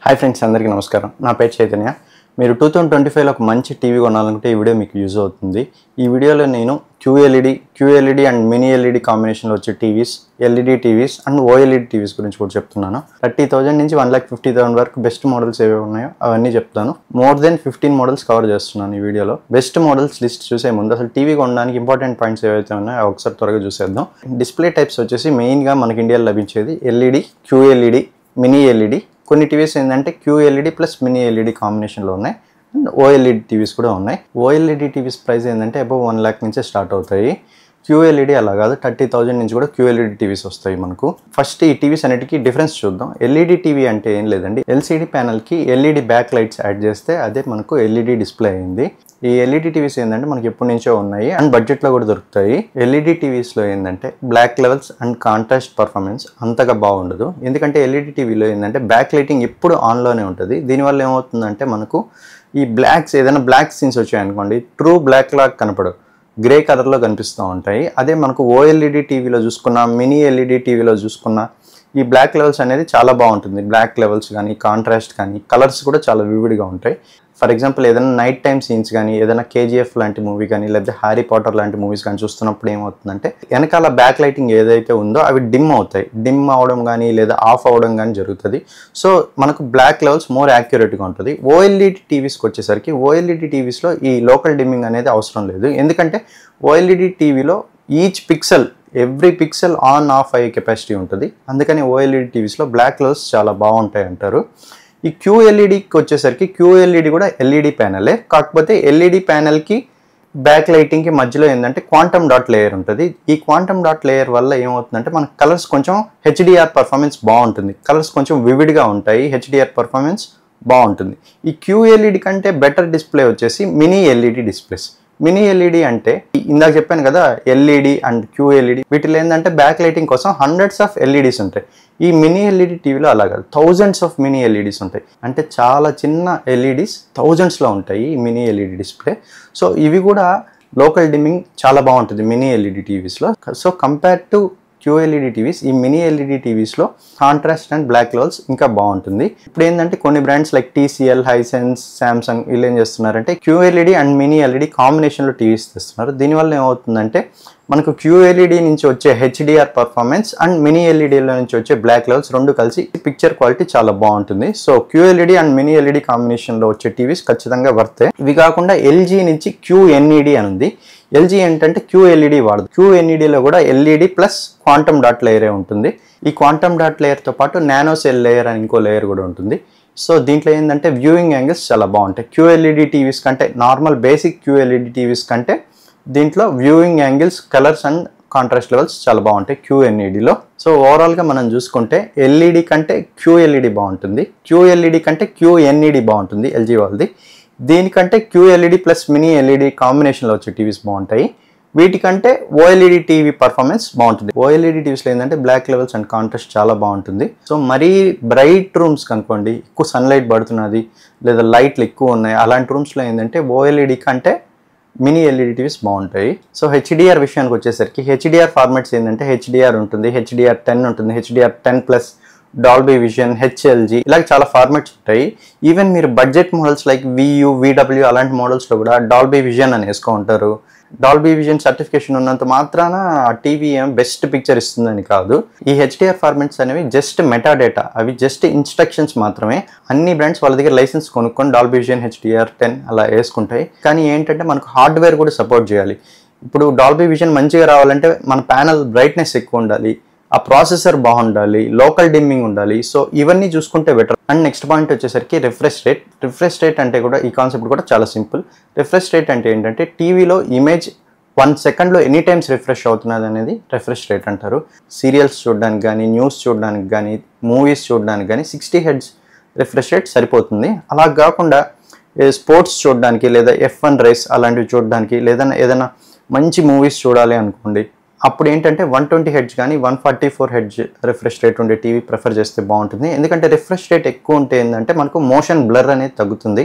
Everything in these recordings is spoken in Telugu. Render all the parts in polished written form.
హాయ్ ఫ్రెండ్స్, అందరికీ నమస్కారం. నా పేరు చైతన్య. మీరు 2025లో ఒక మంచి టీవీ కొనాలనుకుంటే ఈ వీడియో మీకు యూజ్ అవుతుంది. ఈ వీడియోలో నేను QLED అండ్ మినీ ఎల్ఈడి కాంబినేషన్లో వచ్చే TVs, LED TVs and OLED TVs గురించి కూడా చెప్తున్నాను. 30,000 నుంచి 1,50,000 వరకు బెస్ట్ మోడల్స్ ఏవి ఉన్నాయో అవన్నీ చెప్తాను. మోర్ దెన్ 15 మోడల్స్ కవర్ చేస్తున్నాను ఈ వీడియోలో. బెస్ట్ మోడల్స్ లిస్ట్ చూసే ముందు అసలు టీవీ కొనడానికి ఇంపార్టెంట్ పాయింట్స్ ఏవైతే ఉన్నాయో అవి ఒకసారి త్వరగా చూసేద్దాం. డిస్ప్లే టైప్స్ వచ్చేసి మెయిన్గా మనకి ఇండియాలో లభించేది ఎల్ఈడి, QLED, మినీ ఎల్ఈడి. కొన్ని టీవీస్ ఏంటంటే QLED ప్లస్ మినీ ఎల్ఈడి కాంబినేషన్లో ఉన్నాయి అండ్ ఓఎల్ఈడి టీవీస్ కూడా ఉన్నాయి. ఓఎల్ఈడి టీవీస్ ప్రైస్ ఏంటంటే అబౌవ్ 1 lakh నుంచే స్టార్ట్ అవుతాయి. QLED అలా కాదు, 30,000 నుంచి కూడా QLED టీవీస్ వస్తాయి మనకు. ఫస్ట్ ఈ టీవీస్ అన్నిటికీ డిఫరెన్స్ చూద్దాం. ఎల్ఈడి టీవీ అంటే ఏం లేదండి, ఎల్సిడి ప్యానల్కి ఎల్ఈడి బ్యాక్ లైట్స్ యాడ్ చేస్తే అదే మనకు ఎల్ఈడి డిస్ప్లే అయింది. ఈ ఎల్ఈడి టీవీస్ ఏంటంటే మనకి ఎప్పటి నుంచో ఉన్నాయి అండ్ బడ్జెట్లో కూడా దొరుకుతాయి. ఎల్ఈడి టీవీస్లో ఏంటంటే black levels and contrast performance అంతగా బాగుండదు. ఎందుకంటే ఎల్ఈడి టీవీలో ఏంటంటే బ్యాక్ లైటింగ్ ఎప్పుడు ఆన్లోనే ఉంటుంది. దీనివల్ల ఏమవుతుందంటే మనకు ఈ బ్లాక్స్ ఏదైనా బ్లాక్ సీన్స్ వచ్చాయనుకోండి, ట్రూ బ్లాక్ లాగా కనపడవు, గ్రే కలర్లో కనిపిస్తూ ఉంటాయి. అదే మనకు ఓఎల్ఈడి టీవీలో చూసుకున్న, మినీ ఎల్ఈడి టీవీలో చూసుకున్న ఈ బ్లాక్ లెవెల్స్ అనేది చాలా బాగుంటుంది. బ్లాక్ లెవెల్స్ కానీ, కాంట్రాస్ట్ కానీ, కలర్స్ కూడా చాలా వివిడ్గా ఉంటాయి. ఫర్ ఎగ్జాంపుల్ ఏదైనా నైట్ టైమ్ సీన్స్ కానీ, ఏదైనా KGF లాంటి మూవీ కానీ, లేకపోతే హ్యారీ పాటర్ లాంటి మూవీస్ కానీ చూస్తున్నప్పుడు ఏమవుతుందంటే వెనకాల బ్యాక్ లైటింగ్ ఏదైతే ఉందో అవి డిమ్ అవుతాయి. డిమ్ అవడం కానీ లేదా ఆఫ్ అవడం కానీ జరుగుతుంది. సో మనకు బ్లాక్ లెవెల్స్ మోర్ యాక్యురేట్గా ఉంటుంది. ఓఎల్ఈడి టీవీస్కి వచ్చేసరికి ఓఎల్ఈడి టీవీస్లో ఈ లోకల్ డిమ్మింగ్ అనేది అవసరం లేదు. ఎందుకంటే ఓఎల్ఈడి టీవీలో ఎవ్రీ పిక్సెల్ ఆన్ ఆఫ్ అయ్యే కెపాసిటీ ఉంటుంది. అందుకని ఓఎల్ఈడి టీవీస్లో బ్లాక్ లెవెల్స్ చాలా బాగుంటాయి అంటారు. ఈ QLEDకి వచ్చేసరికి QLED కూడా ఎల్ఈడి ప్యానలే, కాకపోతే ఎల్ఈడి ప్యానల్కి బ్యాక్ లైటింగ్కి మధ్యలో ఏంటంటే క్వాంటమ్ డాట్ లేయర్ ఉంటుంది. ఈ క్వాంటమ్ డాట్ లేయర్ వల్ల ఏమవుతుందంటే మన కలర్స్ కొంచెం HDR పర్ఫార్మెన్స్ బాగుంటుంది. కలర్స్ కొంచెం వివిడ్గా ఉంటాయి, HDR పర్ఫార్మెన్స్ బాగుంటుంది. ఈ QLED కంటే బెటర్ డిస్ప్లే వచ్చేసి mini LED displays. Mini LED అంటే ఇందాక చెప్పాను కదా, ఎల్ఈడి అండ్ QLED వీటిలో ఏంటంటే బ్యాక్ లైటింగ్ కోసం హండ్రెడ్స్ ఆఫ్ ఎల్ఈడీస్ ఉంటాయి. ఈ మినీ ఎల్ఈడి టీవీలో అలా కాదు, థౌజండ్స్ ఆఫ్ మినీ ఎల్ఈడీస్ ఉంటాయి. అంటే చాలా చిన్న ఎల్ఈడీస్ థౌజండ్స్లో ఉంటాయి ఈ మినీ ఎల్ఈడి డిస్ప్లే. సో ఇవి కూడా లోకల్ డిమ్మింగ్ చాలా బాగుంటుంది మినీ ఎల్ఈడి టీవీస్లో. So compare to QLED TVs, ఈ మినీ ఎల్ఈడి టీవీస్లో కాంట్రాస్ట్ అండ్ బ్లాక్ లెవెల్స్ ఇంకా బాగుంటుంది. ఇప్పుడు ఏంటంటే కొన్ని brands like TCL, Hisense, Samsung వీళ్ళు ఏం చేస్తున్నారంటే QLED అండ్ మినీ ఎల్ఈడి కాంబినేషన్లో టీవీస్ తెస్తున్నారు. దీనివల్ల ఏమవుతుందంటే మనకు QLED నుంచి వచ్చే HDR పర్ఫార్మెన్స్ అండ్ మినీ ఎల్ఈడిలో నుంచి వచ్చే బ్లాక్ లెవెల్స్ రెండు కలిసి పిక్చర్ క్వాలిటీ చాలా బాగుంటుంది. So QLED and mini LED కాంబినేషన్లో వచ్చే టీవీస్ ఖచ్చితంగా వర్తే. ఇవి కాకుండా LG నుంచి QNED అని ఉంది. LG ఏంటంటే QLED వాడదు. QNEDలో కూడా ఎల్ఈడి ప్లస్ క్వాంటమ్ డాట్ లేయరే ఉంటుంది. ఈ క్వాంటమ్ డాట్ లేయర్తో పాటు నానో సెల్ లేయర్ అని ఇంకో లేయర్ కూడా ఉంటుంది. సో దీంట్లో ఏంటంటే వ్యూయింగ్ యాంగిల్స్ చాలా బాగుంటాయి. QLED టీవీస్ కంటే, నార్మల్ బేసిక్ QLED టీవీస్ కంటే దీంట్లో viewing angles, colours and contrast levels చాలా బాగుంటాయి QNEDలో. సో ఓవరాల్గా మనం చూసుకుంటే ఎల్ఈడి కంటే QLED బాగుంటుంది, QLED కంటే QNED బాగుంటుంది LG వాళ్ళది. దీనికంటే QLED ప్లస్ మినీ ఎల్ఈడి కాంబినేషన్లో వచ్చే టీవీస్ బాగుంటాయి. వీటికంటే ఓఎల్ఈడి టీవీ పర్ఫార్మెన్స్ బాగుంటుంది. ఓఎల్ఈడి టీవీస్లో ఏంటంటే బ్లాక్ లెవెల్స్ అండ్ కాంట్రాస్ట్ చాలా బాగుంటుంది. సో మరీ బ్రైట్ రూమ్స్ కనుకోండి, ఎక్కువ సన్లైట్ పడుతున్నది లేదా లైట్లు ఎక్కువ ఉన్నాయి, అలాంటి రూమ్స్లో ఏంటంటే ఓఎల్ఈడి కంటే మినీ ఎల్ఈడి టీవీస్ బాగుంటాయి. సో HDR విషయానికి వచ్చేసరికి HDR ఫార్మాట్స్ ఏంటంటే HDR ఉంటుంది, HDR10 ఉంటుంది, HDR10+, డాల్బీ విజన్, HLG ఇలాగ చాలా ఫార్మాట్స్ ఉంటాయి. ఈవెన్ మీరు budget models like VU, VW అలాంటి మోడల్స్లో కూడా డాల్బీ విజన్ అని వేసుకుంటారు. డాల్బీ విజన్ సర్టిఫికేషన్ ఉన్నంత మాత్రాన ఆ టీవీ ఏం బెస్ట్ పిక్చర్ ఇస్తుందని కాదు. ఈ HDR ఫార్మాట్స్ అనేవి జస్ట్ మెటాడేటా, అవి జస్ట్ ఇన్స్ట్రక్షన్స్ మాత్రమే. అన్ని బ్రాండ్స్ వాళ్ళ దగ్గర లైసెన్స్ కొనుక్కొని డాల్బీ విజన్, HDR10 అలా వేసుకుంటాయి. కానీ ఏంటంటే మనకు హార్డ్వేర్ కూడా సపోర్ట్ చేయాలి. ఇప్పుడు డాల్బీ విజన్ మంచిగా రావాలంటే మన ప్యానల్ బ్రైట్నెస్ ఎక్కువ ఉండాలి, ఆ ప్రాసెసర్ బాగుండాలి, లోకల్ డిమ్మింగ్ ఉండాలి. సో ఇవన్నీ చూసుకుంటే బెటర్. అండ్ నెక్స్ట్ పాయింట్ వచ్చేసరికి రిఫ్రెష్ రేట్. రిఫ్రెష్ రేట్ అంటే కూడా ఈ కాన్సెప్ట్ కూడా చాలా సింపుల్. రిఫ్రెష్ రేట్ అంటే ఏంటంటే టీవీలో ఇమేజ్ 1 సెకండ్లో ఎనీ టైమ్స్ రిఫ్రెష్ అవుతున్నది అనేది రిఫ్రెష్ రేట్ అంటారు. సీరియల్స్ చూడడానికి కానీ, న్యూస్ చూడడానికి కానీ, మూవీస్ చూడడానికి కానీ 60 Hz రిఫ్రెష్ రేట్ సరిపోతుంది. అలా కాకుండా స్పోర్ట్స్ చూడడానికి లేదా F1 రేస్ అలాంటివి చూడడానికి లేదా ఏదైనా మంచి మూవీస్ చూడాలి అనుకోండి, అప్పుడు ఏంటంటే 120 Hz కానీ 144 Hz రిఫ్రెష్ రేట్ ఉండే టీవీ ప్రిఫర్ చేస్తే బాగుంటుంది. ఎందుకంటే రిఫ్రెష్ రేట్ ఎక్కువ ఉంటే ఏంటంటే మనకు మోషన్ బ్లర్ అనేది తగ్గుతుంది.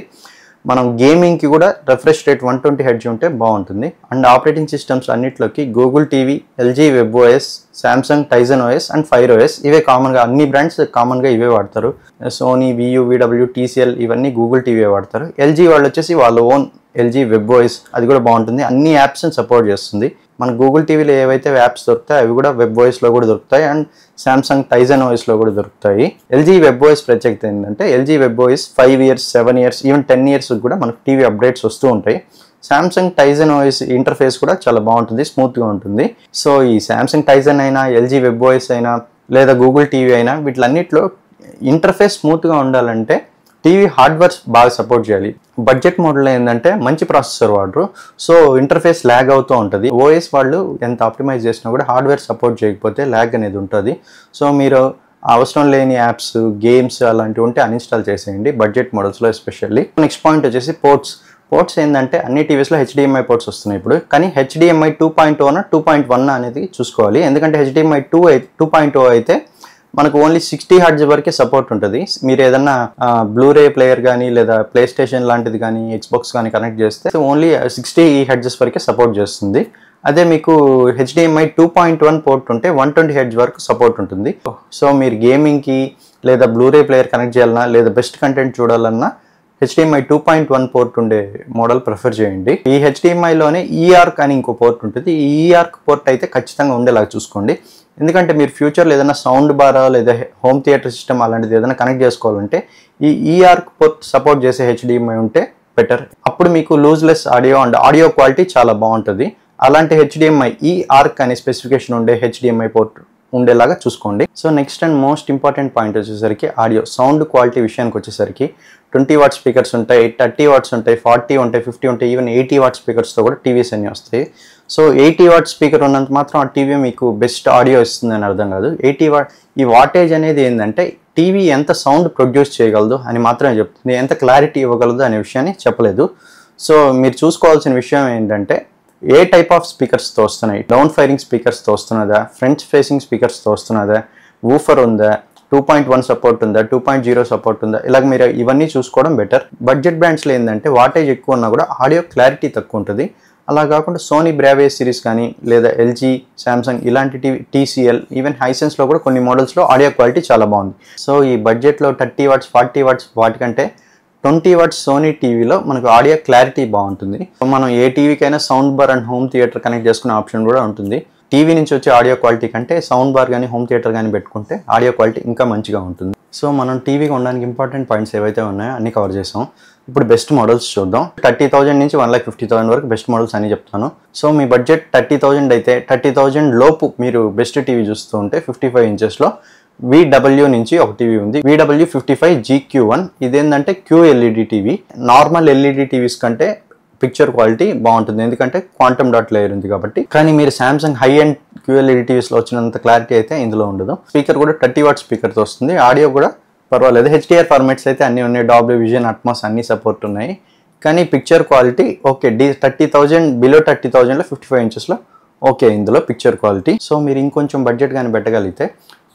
మనం గేమింగ్కి కూడా రిఫ్రెష్ రేట్ 120 హెడ్జ్ ఉంటే బాగుంటుంది. అండ్ ఆపరేటింగ్ సిస్టమ్స్ అన్నిట్లోకి Google TV, LG web OS, Samsung Tizen OS and Fire OS ఇవే కామన్గా, అన్ని బ్రాండ్స్ కామన్గా ఇవే వాడతారు. సోనీ, వియూ, విడబ్ల్యూ, టీసీఎల్ ఇవన్నీ గూగుల్ టీవీ వాడతారు. ఎల్జీ వాళ్ళు వచ్చేసి వాళ్ళ ఓన్ ఎల్జీ వెబ్ ఓఎస్, అది కూడా బాగుంటుంది. అన్ని యాప్స్ని సపోర్ట్ చేస్తుంది. మన గూగుల్ టీవీలో ఏవైతే యాప్స్ దొరుకుతాయి అవి కూడా వెబ్ ఓఎస్లో కూడా దొరుకుతాయి అండ్ సామ్సంగ్ టైజన్ ఓఎస్లో కూడా దొరుకుతాయి. ఎల్జీ వెబ్ ఓఎస్ ప్రత్యేకత ఏంటంటే LG web OS 5 years, 7 years, even 10 years కూడా మనకు టీవీ అప్డేట్స్ వస్తూ ఉంటాయి. సామ్సంగ్ టైజన్ ఓఎస్ ఇంటర్ఫేస్ కూడా చాలా బాగుంటుంది, స్మూత్గా ఉంటుంది. సో ఈ సామ్సంగ్ టైజన్ అయినా, ఎల్జీ వెబ్ ఓఎస్ అయినా, లేదా గూగుల్ టీవీ అయినా, వీటిలన్నిటిలో ఇంటర్ఫేస్ స్మూత్గా ఉండాలంటే టీవీ హార్డ్వేర్స్ బాగా సపోర్ట్ చేయాలి. బడ్జెట్ మోడల్లో ఏంటంటే మంచి ప్రాసెసర్ వాడరు, సో ఇంటర్ఫేస్ ల్యాగ్ అవుతూ ఉంటుంది. ఓఎస్ వాళ్ళు ఎంత ఆప్టిమైజ్ చేసినా కూడా హార్డ్వేర్ సపోర్ట్ చేయకపోతే ల్యాగ్ అనేది ఉంటుంది. సో మీరు అవసరం లేని యాప్స్, గేమ్స్ అలాంటివి ఉంటే అన్ఇన్స్టాల్ చేసేయండి బడ్జెట్ మోడల్స్లో ఎస్పెషల్లీ. నెక్స్ట్ పాయింట్ వచ్చేసి పోర్ట్స్ ఏంటంటే అన్ని టీవీస్లో హెచ్డిఎంఐ పోర్ట్స్ వస్తున్నాయి ఇప్పుడు. కానీ హెచ్డిఎంఐ 2.0 2.1 అనేది చూసుకోవాలి. ఎందుకంటే హెచ్డిఎంఐ 2.0 అయితే మనకు ఓన్లీ 60 హెర్ట్జ్ వరకే సపోర్ట్ ఉంటుంది. మీరు ఏదన్నా బ్లూరే ప్లేయర్ కానీ లేదా ప్లే స్టేషన్ లాంటిది కానీ, ఎక్స్బాక్స్ కానీ కనెక్ట్ చేస్తే ఓన్లీ 60 హెర్ట్జ్ వరకే సపోర్ట్ చేస్తుంది. అదే మీకు హెచ్డిఎంఐ 2.1 పోర్ట్ ఉంటే 120 హెర్ట్జ్ వరకు సపోర్ట్ ఉంటుంది. సో మీరు గేమింగ్కి లేదా బ్లూరే ప్లేయర్ కనెక్ట్ చేయాలన్నా లేదా బెస్ట్ కంటెంట్ చూడాలన్నా హెచ్డిఎంఐ 2.1 పోర్ట్ ఉండే మోడల్ ప్రిఫర్ చేయండి. ఈ హెచ్డిఎంఐలోనే ఈఆర్క్ అని ఇంకో పోర్ట్ ఉంటుంది. ఈ ఈఆర్క్ పోర్ట్ అయితే ఖచ్చితంగా ఉండేలాగా చూసుకోండి. ఎందుకంటే మీరు ఫ్యూచర్లో ఏదైనా సౌండ్ బారా లేదా హోమ్ థియేటర్ సిస్టమ్ అలాంటిది ఏదైనా కనెక్ట్ చేసుకోవాలంటే ఈ ఈఆర్క్ పోర్ట్ సపోర్ట్ చేసే హెచ్డిఎంఐ ఉంటే బెటర్. అప్పుడు మీకు లూజ్లెస్ ఆడియో అండ్ ఆడియో క్వాలిటీ చాలా బాగుంటుంది. అలాంటి హెచ్డిఎంఐ ఈఆర్క్ అనే స్పెసిఫికేషన్ ఉండే హెచ్డిఎంఐ పోర్ట్ ఉండేలాగా చూసుకోండి. So next and most important point వచ్చేసరికి ఆడియో సౌండ్ క్వాలిటీ విషయానికి వచ్చేసరికి 20 వాట్ స్పీకర్స్ ఉంటాయి, 30 వాట్స్ ఉంటాయి, 40 ఉంటాయి, 50 ఉంటాయి, ఈవెన్ 80 వాట్ స్పీకర్స్తో కూడా టీవీస్ అన్నీ వస్తాయి. సో 80 వాట్ స్పీకర్ ఉన్నంత మాత్రం ఆ టీవీ మీకు బెస్ట్ ఆడియో ఇస్తుందని అర్థం కాదు. 80 వాట్ ఈ వాటేజ్ అనేది ఏంటంటే టీవీ ఎంత సౌండ్ ప్రొడ్యూస్ చేయగలదు అని మాత్రమే చెప్తుంది, ఎంత క్లారిటీ ఇవ్వగలదు అనే విషయాన్ని చెప్పలేదు. సో మీరు చూసుకోవాల్సిన విషయం ఏంటంటే ఏ టైప్ ఆఫ్ స్పీకర్స్తో వస్తున్నాయి, డౌన్ ఫైరింగ్ స్పీకర్స్తో వస్తున్నదా, ఫ్రంట్ ఫేసింగ్ స్పీకర్స్తో వస్తున్నదా, వూఫర్ ఉందా, 2.1 సపోర్ట్ ఉందా, 2.0 సపోర్ట్ ఉందా, ఇలాగ మీరు ఇవన్నీ చూసుకోవడం బెటర్. బడ్జెట్ బ్రాండ్స్లో ఏంటంటే వాటేజ్ ఎక్కువ ఉన్నా కూడా ఆడియో క్లారిటీ తక్కువ ఉంటుంది. అలా కాకుండా సోనీ బ్రావే సిరీస్ కానీ లేదా ఎల్జీ, సామ్సంగ్ ఇలాంటి టీసీఎల్, ఈవెన్ హైసెన్స్లో కూడా కొన్ని మోడల్స్లో ఆడియో క్వాలిటీ చాలా బాగుంది. సో ఈ బడ్జెట్లో 30 వాట్స్ 40 వాట్స్ వాటికంటే 20 వాట్స్ సోనీ టీవీలో మనకు ఆడియో క్లారిటీ బాగుంటుంది. మనం ఏ టీవీకైనా sound bar and home theatre connect చేసుకునే ఆప్షన్ కూడా ఉంటుంది. టీవీ నుంచి వచ్చే ఆడియో క్వాలిటీ కంటే సౌండ్ బార్ కానీ హోమ్ థియేటర్ కానీ పెట్టుకుంటే ఆడియో క్వాలిటీ ఇంకా మంచిగా ఉంటుంది. సో మనం టీవీ కొనడానికి ఇంపార్టెంట్ పాయింట్స్ ఏవైతే ఉన్నాయో అన్ని కవర్ చేసాం. ఇప్పుడు బెస్ట్ మోడల్స్ చూద్దాం. 30,000 నుంచి 1,50,000 వరకు బెస్ట్ మోడల్స్ అని చెప్తాను. సో మీ బడ్జెట్ 30,000 అయితే 30,000 లోపు మీరు బెస్ట్ టీవీ చూస్తూ ఉంటే 55 ఇంచెస్లో VW నుంచి ఒక టీవీ ఉంది, VW 55 GQ1. ఇదేంటంటే QLED TV. Normal LED TVs కంటే పిక్చర్ క్వాలిటీ బాగుంటుంది, ఎందుకంటే క్వాంటమ్ డాట్ లేయర్ ఉంది కాబట్టి. కానీ మీరు సామ్సంగ్ హై అండ్ QLED టీవీస్లో వచ్చినంత క్లారిటీ అయితే ఇందులో ఉండదు. స్పీకర్ కూడా 30 వాట్ స్పీకర్తో వస్తుంది. ఆడియో కూడా పర్వాలేదు. HDR ఫార్మాట్స్ అయితే అన్నీ ఉన్నాయి, డాల్బీ విజన్, అట్మాస్ అన్ని సపోర్ట్ ఉన్నాయి. కానీ పిక్చర్ క్వాలిటీ ఓకే. 30,000 బిలో 30,000లో 55 ఇంచెస్లో ఓకే ఇందులో పిక్చర్ క్వాలిటీ. సో మీరు ఇంకొంచెం బడ్జెట్ కానీ పెట్టగలిగితే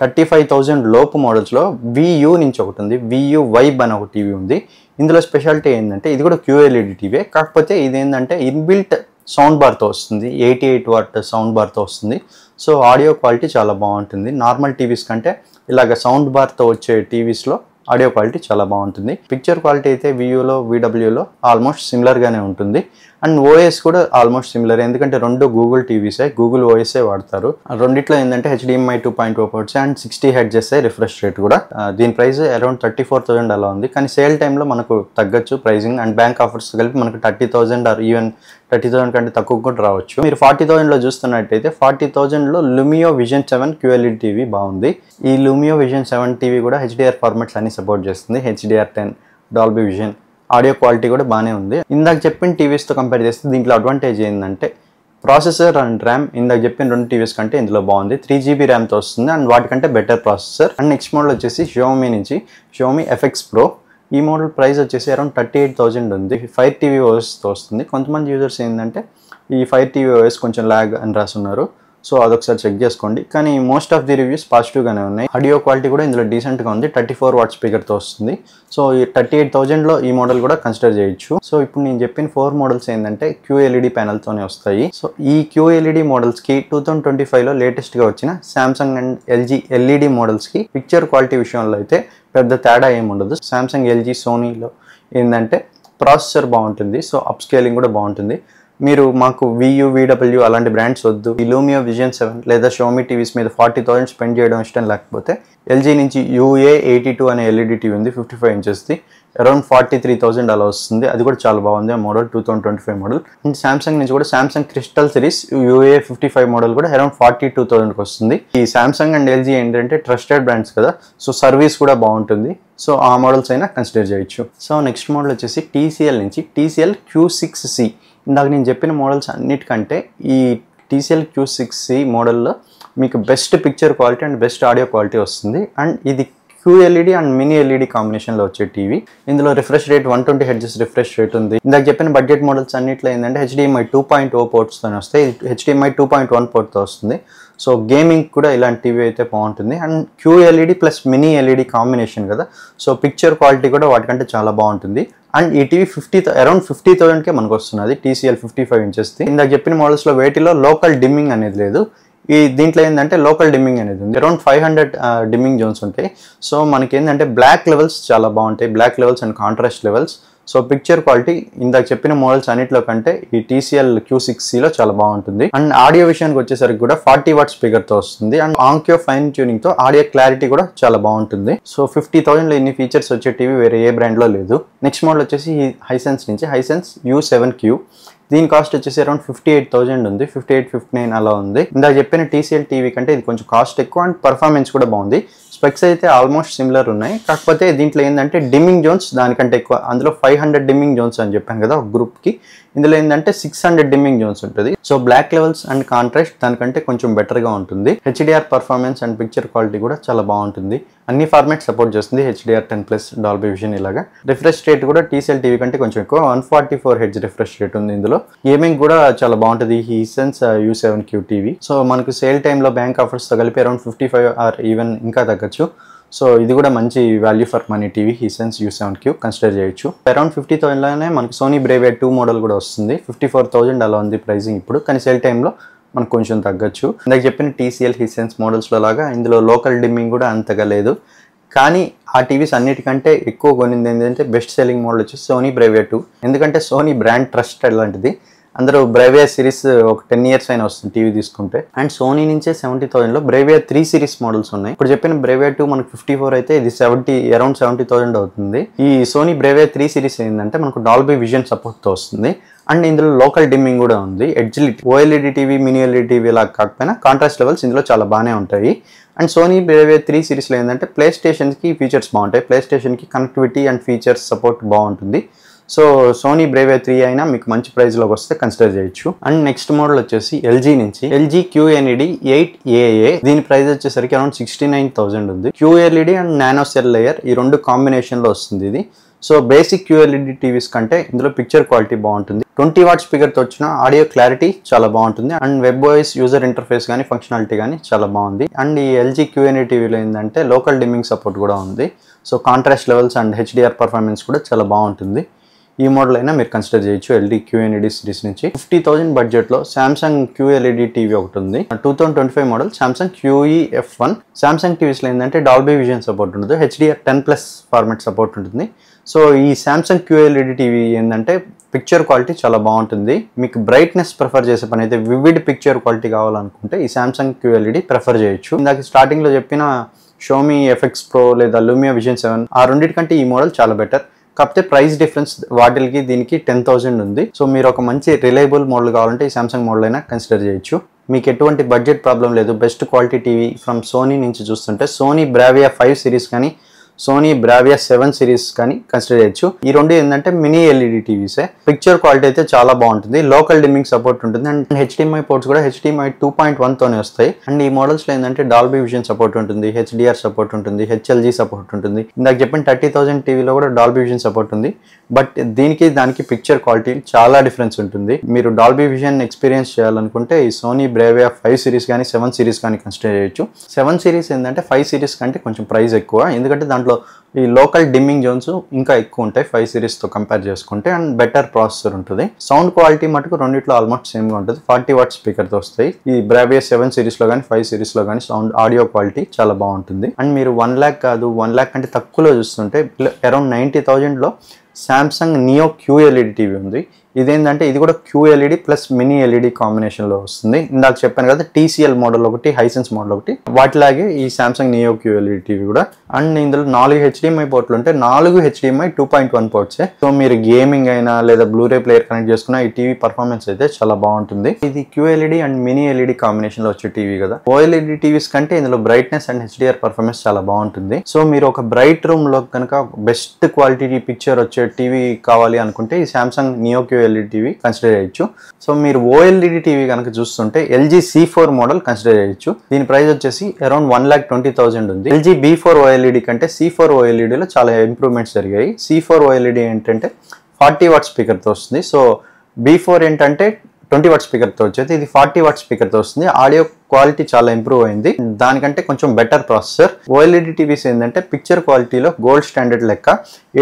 35,000 లోపు మోడల్స్లో VU నుంచి ఒకటి ఉంది, VU వైబ్ అని ఒక టీవీ ఉంది. ఇందులో స్పెషాలిటీ ఏంటంటే ఇది కూడా QLED టీవీ, కాకపోతే ఇదేంటంటే ఇన్బిల్ట్ సౌండ్ బార్తో వస్తుంది, 88 వాట్ సౌండ్ బార్తో వస్తుంది. సో ఆడియో క్వాలిటీ చాలా బాగుంటుంది. నార్మల్ టీవీస్ కంటే ఇలాగ సౌండ్ బార్తో వచ్చే టీవీస్లో ఆడియో క్వాలిటీ చాలా బాగుంటుంది. పిక్చర్ క్వాలిటీ అయితే VUలో VWలో ఆల్మోస్ట్ సిమిలర్గానే ఉంటుంది. అండ్ ఓఎస్ కూడా ఆల్మోస్ట్ సిమిలర్, ఎందుకంటే రెండు గూగుల్ టీవీసే, గూగుల్ ఓఎస్ఏ వాడతారు. రెండిట్లో ఏంటంటే HDMI 2.0 ports and 60 hertz refresh rate కూడా. దీని ప్రైస్ అరౌండ్ 34,000 అలా ఉంది. కానీ సేల్ టైంలో మనకు తగ్గచ్చు ప్రైజింగ్, అండ్ బ్యాంక్ ఆఫర్స్ కలిపి మనకు 30,000 ఆర్ ఈవెన్ 30,000 కంటే తక్కువ కూడా రావచ్చు. మీరు 40,000లో చూస్తున్నట్టయితే 40,000లో లూమియో విజన్ 7 QLED టీవీ బాగుంది. ఈ లూమియో విజన్ 7 టీవీ కూడా HDR ఫార్మాట్స్ అన్ని సపోర్ట్ చేస్తుంది, HDR10, Dolby vision. Audio quality కూడా బాగానే ఉంది. ఇందాక చెప్పిన టీవీస్తో కంపేర్ చేస్తే దీంట్లో అడ్వాంటేజ్ ఏంటంటే ప్రాసెసర్ అండ్ ర్యామ్ ఇందాక చెప్పిన రెండు టీవీస్ కంటే ఇందులో బాగుంది. 3GB ర్యామ్తో వస్తుంది అండ్ వాటికంటే better processor. And next model వచ్చేసి Xiaomi నుంచి Xiaomi FX Pro. ఈ మోడల్ ప్రైస్ వచ్చేసి అరౌండ్ 38,000 ఉంది. 5 TV OSతో వస్తుంది. కొంతమంది యూజర్స్ ఏంటంటే ఈ 5 TV OS కొంచెం ల్యాగ్ అని రాస్తున్నారు. సో అదొకసారి చెక్ చేసుకోండి. కానీ మోస్ట్ ఆఫ్ ది రివ్యూస్ పాజిటివ్గానే ఉన్నాయి. ఆడియో క్వాలిటీ కూడా ఇందులో డీసెంట్గా ఉంది. 34 వాట్ స్పీకర్తో వస్తుంది. సో ఈ 38,000లో ఈ మోడల్ కూడా కన్సిడర్ చేయొచ్చు. సో ఇప్పుడు నేను చెప్పిన 4 మోడల్స్ ఏంటంటే QLED ప్యానల్తోనే వస్తాయి. సో ఈ QLED మోడల్స్కి 2025లో లేటెస్ట్గా వచ్చిన సామ్సంగ్ అండ్ LG LED మోడల్స్కి పిక్చర్ క్వాలిటీ విషయంలో అయితే పెద్ద తేడా ఏముండదు. సామ్సంగ్ LG సోనీలో ఏంటంటే ప్రాసెసర్ బాగుంటుంది. సో అప్ స్కేలింగ్ కూడా బాగుంటుంది. మీరు మాకు VW అలాంటి బ్రాండ్స్ వద్దు, ఈ లూమియో విజన్ 7 లేదా షోమీ టీవీస్ మీద 40,000 స్పెండ్ చేయడం ఇష్టం లేకపోతే LG నుంచి UA82 అనే LED టీవీ ఉంది, 55 ఇంచెస్ది, అరౌండ్ 43,000 అలా వస్తుంది. అది కూడా చాలా బాగుంది ఆ మోడల్, 2025 మోడల్. అండ్ సామ్సంగ్ నుంచి కూడా Samsung crystal series UA55 model కూడా అరౌండ్ 42,000కి వస్తుంది. ఈ సామ్సంగ్ అండ్ LG ఏంటంటే ట్రస్టెడ్ బ్రాండ్స్ కదా, సో సర్వీస్ కూడా బాగుంటుంది. సో ఆ మోడల్స్ అయినా కన్సిడర్ చేయొచ్చు. సో నెక్స్ట్ మోడల్ వచ్చేసి TCL నుంచి TCL Q6C. ఇందాక నేను చెప్పిన మోడల్స్ అన్నిటికంటే ఈ TCL Q6C మోడల్లో మీకు best picture quality and best audio quality వస్తుంది. అండ్ ఇది QLED అండ్ మినీ LED కాంబినేషన్లో వచ్చే టీవీ. ఇందులో refresh rate 120 Hz refresh rate ఉంది. ఇందాక చెప్పిన బడ్జెట్ మోడల్స్ అన్నిట్లో ఏంటంటే HDMI 2.0 పోర్ట్స్తో వస్తాయి, HDMI 2.1 పోర్ట్తో వస్తుంది. సో గేమింగ్ కూడా ఇలాంటి టీవీ అయితే బాగుంటుంది. And QLED plus mini LED combination కదా, సో పిక్చర్ క్వాలిటీ కూడా వాటికంటే చాలా బాగుంటుంది. అండ్ ఈ టీవీ అరౌండ్ 50,000కే మనకు వస్తున్నది, TCL 55 ఇంచెస్ది. ఇందాక చెప్పిన మోడల్స్లో వేటిలో లోకల్ డిమ్మింగ్ అనేది లేదు. ఈ దీంట్లో ఏంటంటే లోకల్ డిమ్మింగ్ అనేది ఉంది. అరౌండ్ 500 డిమ్మింగ్ జోన్స్ ఉంటాయి. సో మనకి ఏంటంటే బ్లాక్ లెవెల్స్ చాలా బాగుంటాయి, black levels and contrast levels. So picture quality ఇందాక చెప్పిన మోడల్స్ అన్నిట్లో కంటే ఈ TCL Q6Cలో చాలా బాగుంటుంది. అండ్ ఆడియో విషయానికి వచ్చేసరికి కూడా 40 వాట్ స్పీకర్తో వస్తుంది. అండ్ ఆంక్యో ఫైన్ ట్యూనింగ్తో ఆడియో క్లారిటీ కూడా చాలా బాగుంటుంది. సో 50,000లో ఇన్ని ఫీచర్స్ వచ్చే టీవీ వేరే ఏ బ్రాండ్లో లేదు. నెక్స్ట్ మోడల్ వచ్చేసి హైసెన్స్ నుంచి హైసెన్స్ U7Q. దీని కాస్ట్ వచ్చేసి అరౌండ్ 58,000 ఉంది, 58-59 అలా ఉంది. ఇందాక చెప్పిన TCL టీవీ కంటే ఇది కొంచెం కాస్ట్ ఎక్కువ అండ్ పర్ఫార్మెన్స్ కూడా బాగుంది. స్పెక్స్ అయితే ఆల్మోస్ట్ సిమిలర్ ఉన్నాయి. కాకపోతే దీంట్లో ఏంటంటే డిమ్మింగ్ జోన్స్ దానికంటే ఎక్కువ. అందులో 500 డిమ్మింగ్ జోన్స్ అని చెప్పాను కదా ఒక గ్రూప్కి, ఇందులో ఏంటంటే 600 డిమ్మింగ్ జోన్స్ ఉంటుంది. So black levels and contrast దానికంటే కొంచెం బెటర్గా ఉంటుంది. HDR performance and picture quality కూడా చాలా బాగుంటుంది. అన్ని ఫార్మాట్ సపోర్ట్ చేస్తుంది, HDR10+, డాల్బీ విజన్ ఇలాగా. రిఫ్రెష్ రేట్ కూడా TCL టీవీ కంటే కొంచెం ఎక్కువ, 144 Hz రిఫ్రెష్ రేట్ ఉంది. ఇందులో గేమింగ్ కూడా చాలా బాగుంటుంది ఈ హైసెన్స్ U7Q టీవీ. సో మనకు సేల్ టైంలో బ్యాంక్ ఆఫర్స్తో కలిపి అరౌండ్ 55 ఆర్ ఈవెన్ ఇంకా తగ్గచ్చు. సో ఇది కూడా మంచి value for money TV, Hisense U7Q consider చేయొచ్చు. అరౌండ్ 50,000లోనే మనకు సోనీ బ్రేవియా 2 మోడల్ కూడా వస్తుంది, 54,000 అలా ఉంది ప్రైసింగ్ ఇప్పుడు. కానీ సేల్ టైంలో మనకు కొంచెం తగ్గచ్చు. ఇందాక చెప్పిన TCL హైసెన్స్ మోడల్స్లో లాగా ఇందులో లోకల్ డిమ్మింగ్ కూడా అంతగా లేదు. కానీ ఆ టీవీస్ అన్నిటికంటే ఎక్కువ కొనింది ఏంటంటే బెస్ట్ సెల్లింగ్ మోడల్ వచ్చి సోనీ బ్రేవియా 2. ఎందుకంటే సోనీ బ్రాండ్ ట్రస్ట్ లాంటిది. అందరూ బ్రేవియా సిరీస్ ఒక 10 years అయినా వస్తుంది టీవీ తీసుకుంటే. అండ్ సోనీ నుంచే 70,000లో బ్రేవియా 3 సిరీస్ మోడల్స్ ఉన్నాయి. ఇప్పుడు చెప్పిన బ్రేవియా 2 మనకు 54 అయితే ఇది అరౌండ్ 70,000 అవుతుంది. ఈ సోనీ బ్రేవియా 3 సిరీస్ ఏంటంటే మనకు డాల్బీ విజన్ సపోర్ట్తో వస్తుంది. అండ్ ఇందులో లోకల్ డిమ్మింగ్ కూడా ఉంది. OLED TV, mini LED TV లాగా కాకపోయినా కాంట్రాస్ట్ లెవెల్స్ ఇందులో చాలా బాగానే ఉంటాయి. అండ్ సోనీ బ్రేవియా 3 సిరీస్లో ఏంటంటే ప్లే స్టేషన్కి ఫీచర్స్ బాగుంటాయి, ప్లే స్టేషన్కి కనెక్టివిటీ అండ్ ఫీచర్స్ సపోర్ట్ బాగుంటుంది. సో సోనీ బ్రేవియా 3 అయినా మీకు మంచి ప్రైస్లోకి వస్తే కన్సిడర్ చేయొచ్చు. అండ్ నెక్స్ట్ మోడల్ వచ్చేసి LG నుంచి LG QNED 8AA. దీని ప్రైస్ వచ్చేసరికి అరౌండ్ 69,000 ఉంది. QLED and nano cell layer ఈ రెండు కాంబినేషన్లో వస్తుంది ఇది. సో బేసిక్ QLED టీవీస్ కంటే ఇందులో పిక్చర్ క్వాలిటీ బాగుంటుంది. 20 వాట్ స్పీకర్తో వచ్చిన ఆడియో క్లారిటీ చాలా బాగుంటుంది. And web voice user interface కానీ ఫంక్షనాలిటీ కానీ చాలా బాగుంది. అండ్ ఈ LG QNED టీవీలో ఏంటంటే లోకల్ డిమ్మింగ్ సపోర్ట్ కూడా ఉంది. So contrast levels and HDR performance కూడా చాలా బాగుంటుంది. ఈ మోడల్ అయినా మీరు కన్సిడర్ చేయొచ్చు LG QNED సిరీస్ నుంచి. 50,000 బడ్జెట్లో సామ్సంగ్ QLED టీవీ ఒకటి ఉంది, 2025 మోడల్ సామ్సంగ్ QEF1. సామ్సంగ్ టీవీస్లో ఏంటంటే డాల్బీ విజన్ సపోర్ట్ ఉంటుంది, HDR10+ ఫార్మాట్ సపోర్ట్ ఉంటుంది. సో ఈ సామ్సంగ్ QLED టీవీ ఏంటంటే పిక్చర్ క్వాలిటీ చాలా బాగుంటుంది. మీకు బ్రైట్నెస్ ప్రిఫర్ చేసే పని అయితే వివిడ్ పిక్చర్ క్వాలిటీ కావాలనుకుంటే ఈ సామ్సంగ్ QLED ప్రిఫర్ చేయొచ్చు. ఇందాక స్టార్టింగ్లో చెప్పిన షోమీ FX Pro లేదా లూమియో విజన్ 7 ఆ రెండింటికంటే ఈ మోడల్ చాలా బెటర్. కాకపోతే ప్రైస్ డిఫరెన్స్ వాటికి దీనికి 10,000 ఉంది. సో మీరు ఒక మంచి రిలయబుల్ మోడల్ కావాలంటే ఈ సామ్సంగ్ మోడల్ అయినా కన్సిడర్ చేయొచ్చు. మీకు ఎటువంటి బడ్జెట్ ప్రాబ్లం లేదు. Best quality TV from Sony నుంచి చూస్తుంటే సోనీ బ్రావియా 5 సిరీస్ కానీ సోనీ బ్రావియా 7 సిరీస్ కానీ కన్సిడర్ చేయొచ్చు. ఈ రెండు ఏంటంటే మినీ LED టీవీసే. పిక్చర్ క్వాలిటీ అయితే చాలా బాగుంటుంది, లోకల్ డిమ్మింగ్ సపోర్ట్ ఉంటుంది. అండ్ HDMI పోర్ట్స్ కూడా HDMI 2.1తోనే వస్తాయి. అండ్ ఈ మోడల్స్లో ఏంటంటే డాల్బీ విజన్ సపోర్ట్ ఉంటుంది, HDR సపోర్ట్ ఉంటుంది, HLG సపోర్ట్ ఉంటుంది. ఇందాక చెప్పిన 30,000 టీవీలో కూడా డాల్బీ విజన్ సపోర్ట్ ఉంది. బట్ దీనికి దానికి పిక్చర్ క్వాలిటీ చాలా డిఫరెన్స్ ఉంటుంది. మీరు డాల్బీ విజన్ ఎక్స్పీరియన్స్ చేయాలనుకుంటే ఈ సోనీ బ్రేవియా 5 సిరీస్ కానీ 7 సిరీస్ కానీ కన్సిడర్ చేయొచ్చు. 7 సిరీస్ ఏంటంటే 5 సిరీస్ కంటే కొంచెం ప్రైస్ ఎక్కువ, ఎందుకంటే దాంట్లో ఈ లోకల్ డిమ్మింగ్ జోన్స్ ఇంకా ఎక్కువ ఉంటాయి 5 సిరీస్తో కంపేర్ చేసుకుంటే, అండ్ బెటర్ ప్రాసెసర్ ఉంటుంది. సౌండ్ క్వాలిటీ మటుకు రెండిట్లో ఆల్మోస్ట్ సేమ్గా ఉంటుంది. 40 వాట్స్ స్పీకర్తో వస్తాయి. ఈ బ్రేవియా 7 సిరీస్లో కానీ 5 సిరీస్లో కానీ సౌండ్ ఆడియో క్వాలిటీ చాలా బాగుంటుంది. అండ్ మీరు 1 lakh కాదు 1 lakh కంటే తక్కువలో చూస్తుంటే అరౌండ్ 90,000లో శాంసంగ్ నియో QLED టీవీ ఉంది. ఇదేంటంటే ఇది కూడా QLED ప్లస్ మినీ LED కాంబినేషన్లో వస్తుంది. ఇందాక చెప్పాను కదా TCL మోడల్ ఒకటి, హైసెన్స్ మోడల్ ఒకటి, వాటిలాగే ఈ శాంసంగ్ నియో QLED టీవీ కూడా. అండ్ ఇందులో 4 HDMI పోర్ట్లు ఉంటాయి. 4 HDMI 2.1 పోర్ట్సే. సో మీరు గేమింగ్ అయినా లేదా బ్లూరే ప్లేయర్ కనెక్ట్ చేసుకున్న ఈ టీవీ పర్ఫార్మెన్స్ అయితే చాలా బాగుంటుంది. ఇది QLED అండ్ మినీ LED కాంబినేషన్లో వచ్చే టీవీ కదా. OLED టీవీస్ కంటే ఇందులో బ్రైట్నెస్ అండ్ HDR పర్ఫార్మెన్స్ చాలా బాగుంటుంది. సో మీరు ఒక బ్రైట్ రూమ్ లో కనుక బెస్ట్ క్వాలిటీ పిక్చర్ వచ్చే టీవీ కావాలి అనుకుంటే ఈ Samsung Neo QLED TV consider చేయొచ్చు. సో మీరు OLED టీవీ కనుక చూస్తుంటే LG C4 మోడల్ కన్సిడర్ చేయొచ్చు. దీని ప్రైస్ వచ్చేసి అరౌండ్ 1,20,000 ఉంది. LG B4 OLED కంటే C4 OLED లో చాలా ఇంప్రూవ్మెంట్స్ జరిగాయి. C4 OLED ఏంటంటే 40 వాట్ స్పీకర్తో వస్తుంది. సో B4 ఏంటంటే 20 వాట్ స్పీకర్తో వచ్చేది, ఇది 40 వాట్ స్పీకర్తో వస్తుంది. ఆడియో క్వాలిటీ చాలా ఇంప్రూవ్ అయింది, దానికంటే కొంచెం బెటర్ ప్రాసెసర్. OLED టీవీస్ ఏంటంటే పిక్చర్ క్వాలిటీలో గోల్డ్ స్టాండర్డ్ లెక్క.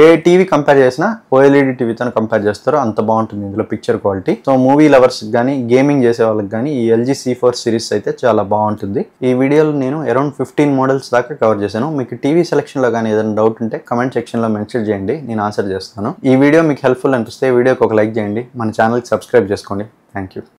ఏ టీవీ కంపేర్ చేసినా OLED టీవీతో కంపేర్ చేస్తారో అంత బాగుంటుంది ఇందులో picture quality. So movie lovers కానీ గేమింగ్ చేసే వాళ్ళకి కానీ ఈ LG C4 సిరీస్ అయితే చాలా బాగుంటుంది. ఈ వీడియోలో నేను అరౌండ్ 15 మోడల్స్ దాకా కవర్ చేశాను. మీకు టీవీ సెలెక్షన్లో కానీ ఏదైనా డౌట్ ఉంటే కమెంట్ సెక్షన్లో మెన్షన్ చేయండి, నేను ఆన్సర్ చేస్తాను. ఈ వీడియో మీకు హెల్ప్ఫుల్ అనిపిస్తే వీడియోకి ఒక లైక్ చేయండి, మన ఛానల్కి సబ్స్క్రైబ్ చేసుకోండి. Thank you.